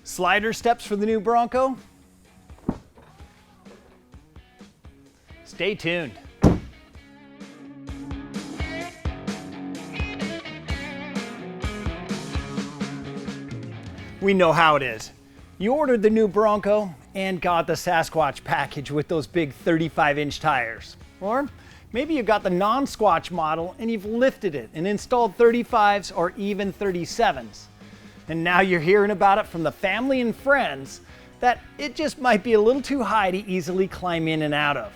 Slider steps for the new Bronco? Stay tuned. We know how it is. You ordered the new Bronco and got the Sasquatch package with those big 35-inch tires. Or maybe you got the non-Squatch model and you've lifted it and installed 35s or even 37s. And now you're hearing about it from the family and friends that it just might be a little too high to easily climb in and out of.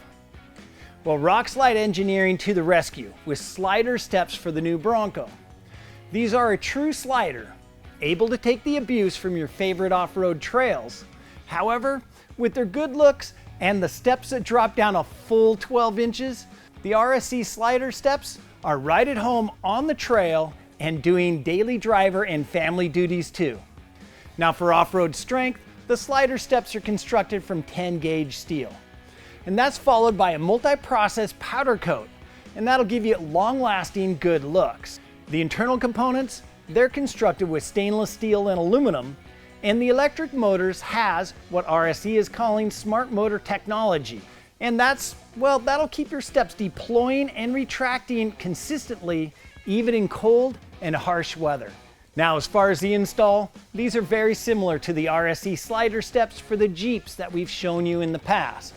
Well, Rockslide Engineering to the rescue with slider steps for the new Bronco. These are a true slider, able to take the abuse from your favorite off-road trails. However, with their good looks and the steps that drop down a full 12 inches, the RSE slider steps are right at home on the trail and doing daily driver and family duties too. Now for off-road strength, the slider steps are constructed from 10 gauge steel. And that's followed by a multi-process powder coat, and that'll give you long-lasting good looks. The internal components, they're constructed with stainless steel and aluminum, and the electric motors has what RSE is calling smart motor technology. And that'll keep your steps deploying and retracting consistently, even in cold and harsh weather. Now, as far as the install, these are very similar to the RSE slider steps for the Jeeps that we've shown you in the past.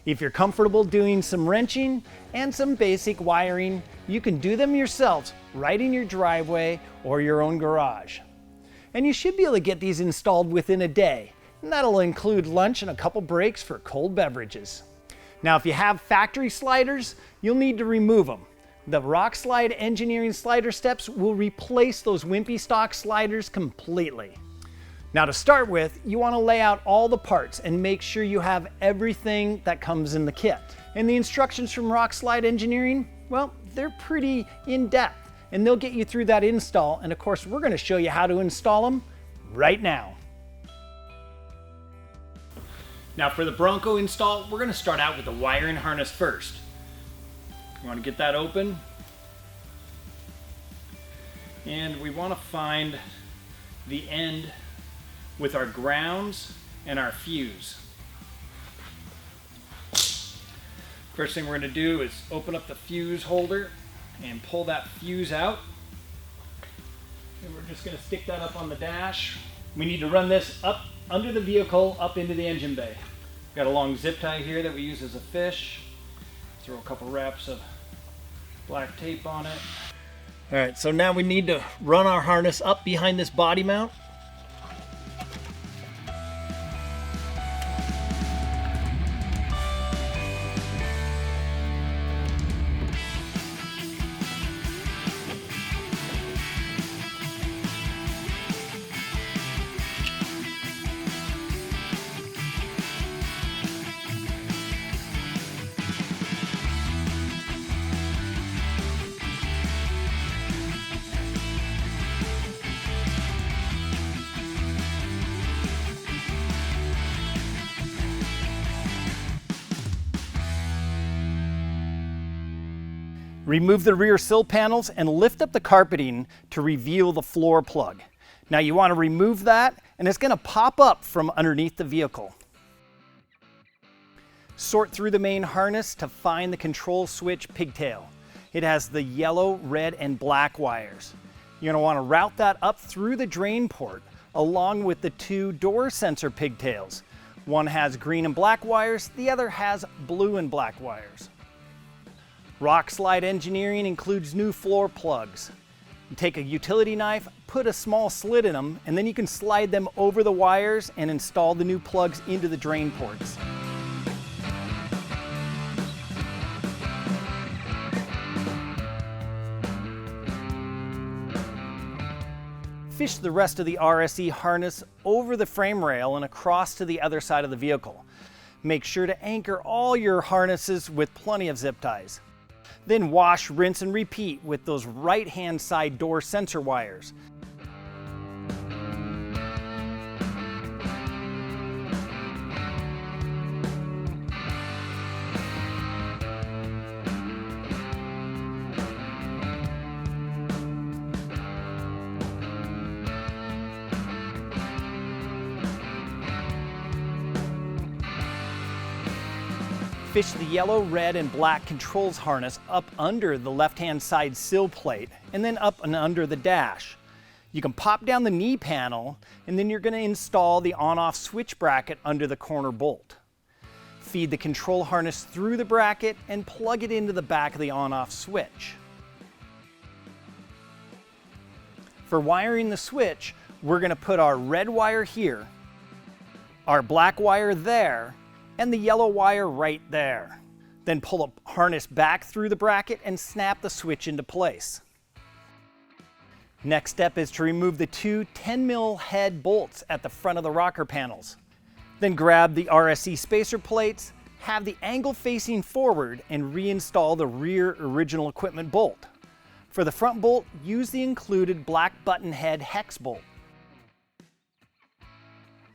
If you're comfortable doing some wrenching and some basic wiring, you can do them yourselves right in your driveway or your own garage. And you should be able to get these installed within a day, and that'll include lunch and a couple breaks for cold beverages. Now, if you have factory sliders, you'll need to remove them. The Rockslide Engineering slider steps will replace those wimpy stock sliders completely. Now to start with, you want to lay out all the parts and make sure you have everything that comes in the kit. And the instructions from Rockslide Engineering, well, they're pretty in-depth and they'll get you through that install. And of course, we're going to show you how to install them right now. Now for the Bronco install, we're going to start out with the wiring harness first. You want to get that open. And we want to find the end with our grounds and our fuse. First thing we're going to do is open up the fuse holder and pull that fuse out. And we're just going to stick that up on the dash. We need to run this up under the vehicle, up into the engine bay. Got a long zip tie here that we use as a fish. Throw a couple wraps of black tape on it. All right, so now we need to run our harness up behind this body mount. Remove the rear sill panels and lift up the carpeting to reveal the floor plug. Now you want to remove that and it's going to pop up from underneath the vehicle. Sort through the main harness to find the control switch pigtail. It has the yellow, red, and black wires. You're going to want to route that up through the drain port along with the two door sensor pigtails. One has green and black wires, the other has blue and black wires. Rockslide Engineering includes new floor plugs. You take a utility knife, put a small slit in them, and then you can slide them over the wires and install the new plugs into the drain ports. Fish the rest of the RSE harness over the frame rail and across to the other side of the vehicle. Make sure to anchor all your harnesses with plenty of zip ties. Then wash, rinse, and repeat with those right-hand side door sensor wires. Fish the yellow, red, and black controls harness up under the left-hand side sill plate and then up and under the dash. You can pop down the knee panel and then you're going to install the on-off switch bracket under the corner bolt. Feed the control harness through the bracket and plug it into the back of the on-off switch. For wiring the switch, we're going to put our red wire here, our black wire there, and the yellow wire right there. Then pull the harness back through the bracket and snap the switch into place. Next step is to remove the two 10mm head bolts at the front of the rocker panels. Then grab the RSC spacer plates, have the angle facing forward, and reinstall the rear original equipment bolt. For the front bolt, use the included black button head hex bolt.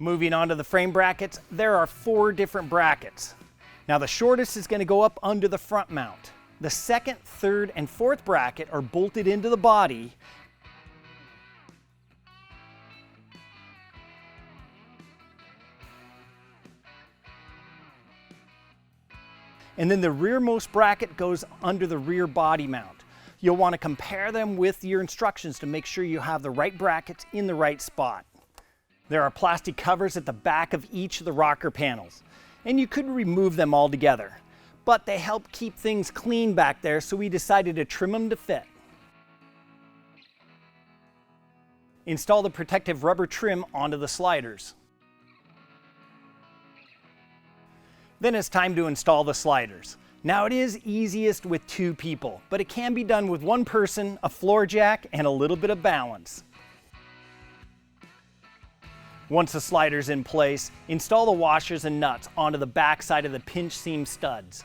Moving on to the frame brackets, there are 4 different brackets. Now the shortest is going to go up under the front mount. The second, third, and fourth bracket are bolted into the body. And then the rearmost bracket goes under the rear body mount. You'll want to compare them with your instructions to make sure you have the right brackets in the right spot. There are plastic covers at the back of each of the rocker panels, and you could remove them altogether, but they help keep things clean back there, so we decided to trim them to fit. Install the protective rubber trim onto the sliders. Then it's time to install the sliders. Now it is easiest with 2 people, but it can be done with 1 person, a floor jack, and a little bit of balance. Once the slider's in place, install the washers and nuts onto the back side of the pinch seam studs.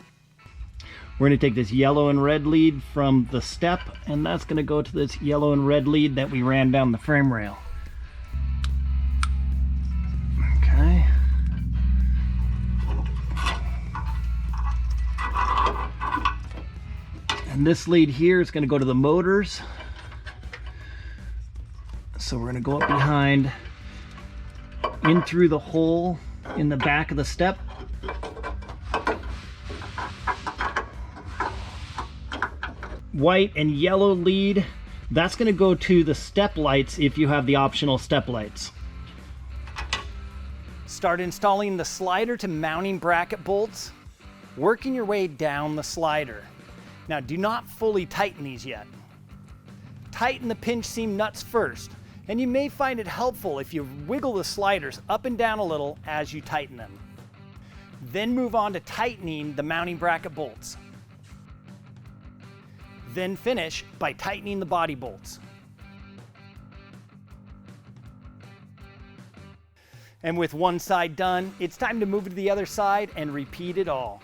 We're going to take this yellow and red lead from the step, and that's going to go to this yellow and red lead that we ran down the frame rail. Okay. And this lead here is going to go to the motors. So we're going to go up behind, in through the hole in the back of the step. White and yellow lead, that's going to go to the step lights if you have the optional step lights. Start installing the slider to mounting bracket bolts, working your way down the slider. Now do not fully tighten these yet. Tighten the pinch seam nuts first, and you may find it helpful if you wiggle the sliders up and down a little as you tighten them. Then move on to tightening the mounting bracket bolts. Then finish by tightening the body bolts. And with one side done, it's time to move to the other side and repeat it all.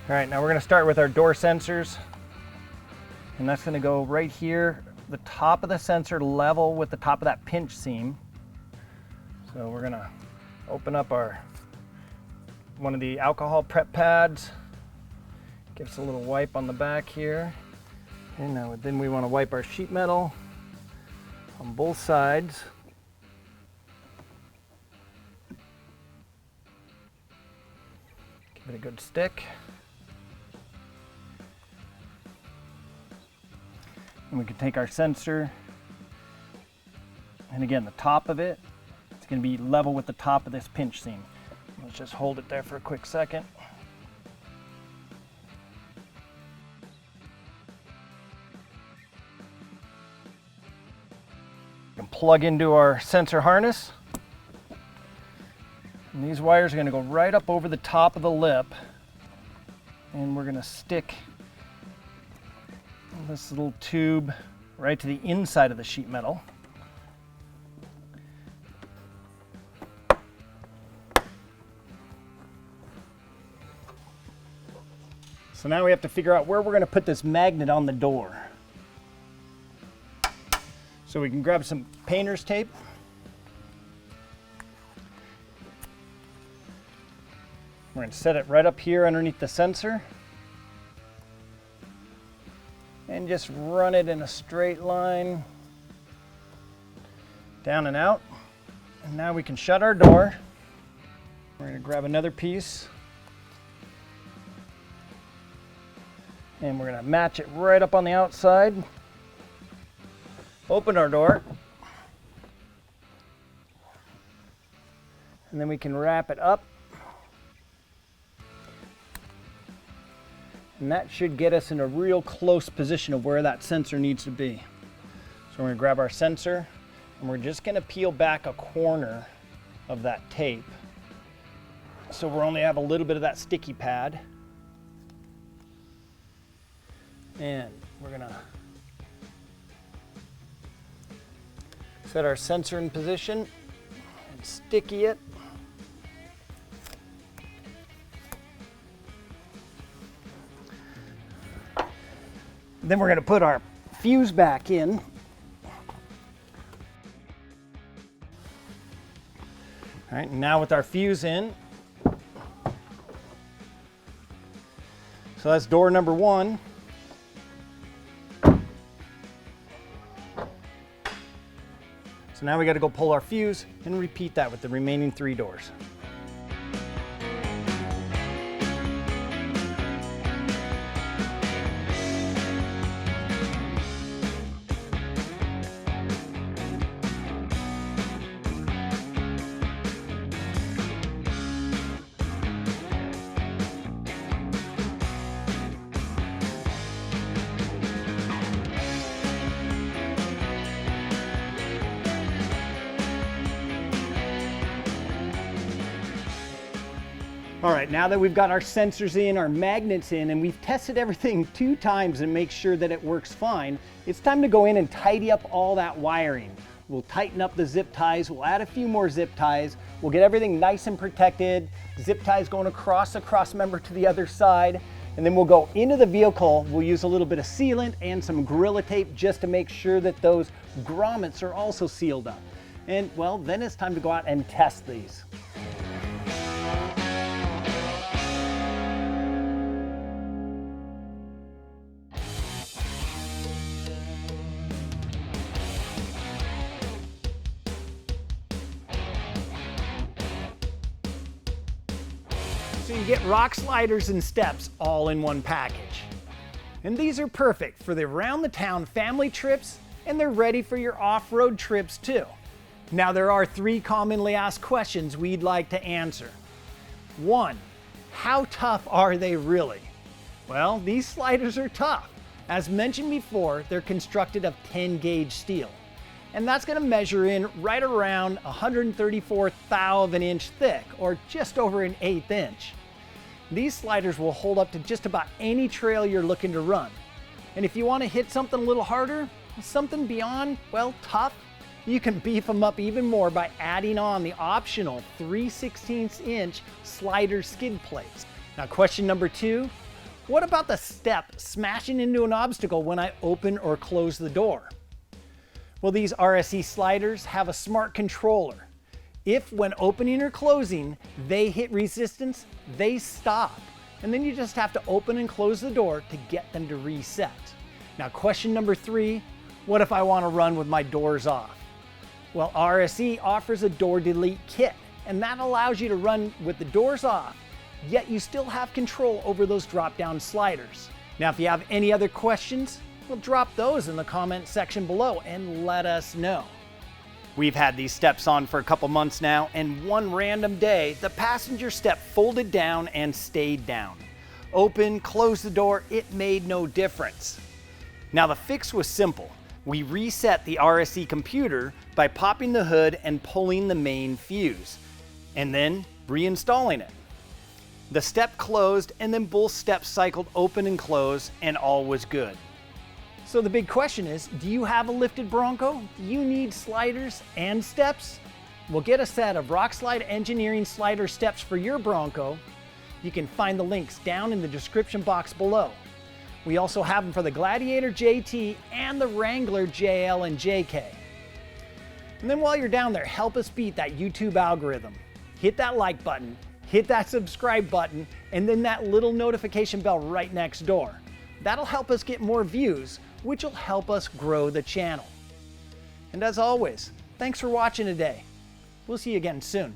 All right, now we're gonna start with our door sensors, and that's gonna go right here, the top of the sensor level with the top of that pinch seam. So we're gonna open up one of the alcohol prep pads, give us a little wipe on the back here. Okay, now then we wanna wipe our sheet metal on both sides. Give it a good stick. And we can take our sensor, and again, the top of it, it's going to be level with the top of this pinch seam. Let's just hold it there for a quick second. We can plug into our sensor harness. And these wires are going to go right up over the top of the lip, and we're going to stick this little tube right to the inside of the sheet metal. So now we have to figure out where we're going to put this magnet on the door. So we can grab some painter's tape. We're going to set it right up here underneath the sensor. And just run it in a straight line down and out. And now we can shut our door. We're going to grab another piece. And we're going to match it right up on the outside. Open our door. And then we can wrap it up. And that should get us in a real close position of where that sensor needs to be. So we're going to grab our sensor and we're just going to peel back a corner of that tape. So we only have a little bit of that sticky pad. And we're going to set our sensor in position and sticky it. Then we're going to put our fuse back in. All right, now with our fuse in, so that's door number 1. So now we got to go pull our fuse and repeat that with the remaining 3 doors. All right, now that we've got our sensors in, our magnets in, and we've tested everything 2 times and make sure that it works fine, it's time to go in and tidy up all that wiring. We'll tighten up the zip ties, we'll add a few more zip ties, we'll get everything nice and protected, zip ties going across the cross member to the other side, and then we'll go into the vehicle. We'll use a little bit of sealant and some Gorilla Tape just to make sure that those grommets are also sealed up. And well, then it's time to go out and test these. So you get rock sliders and steps all in one package. And these are perfect for the around the town family trips, and they're ready for your off-road trips too. Now there are 3 commonly asked questions we'd like to answer. 1, how tough are they really? Well, these sliders are tough. As mentioned before, they're constructed of 10 gauge steel. And that's going to measure in right around 134/1000 of an inch thick, or just over an 1/8 inch. These sliders will hold up to just about any trail you're looking to run. And if you want to hit something a little harder, something beyond, well, tough, you can beef them up even more by adding on the optional 3/16 inch slider skid plates. Now question number 2, what about the step smashing into an obstacle when I open or close the door? Well, these RSE sliders have a smart controller. If when opening or closing, they hit resistance, they stop. And then you just have to open and close the door to get them to reset. Now question number 3, what if I want to run with my doors off? Well, RSE offers a door delete kit, and that allows you to run with the doors off, yet you still have control over those drop-down sliders. Now, if you have any other questions, well, drop those in the comment section below and let us know. We've had these steps on for a couple months now, and one random day, the passenger step folded down and stayed down. Open, close the door, it made no difference. Now the fix was simple. We reset the RSE computer by popping the hood and pulling the main fuse, and then reinstalling it. The step closed, and then both steps cycled open and close, and all was good. So the big question is, do you have a lifted Bronco? Do you need sliders and steps? We'll get a set of Rockslide Engineering slider steps for your Bronco. You can find the links down in the description box below. We also have them for the Gladiator JT and the Wrangler JL and JK. And then while you're down there, help us beat that YouTube algorithm. Hit that like button, hit that subscribe button, and then that little notification bell right next door. That'll help us get more views, which will help us grow the channel. And as always, thanks for watching today. We'll see you again soon.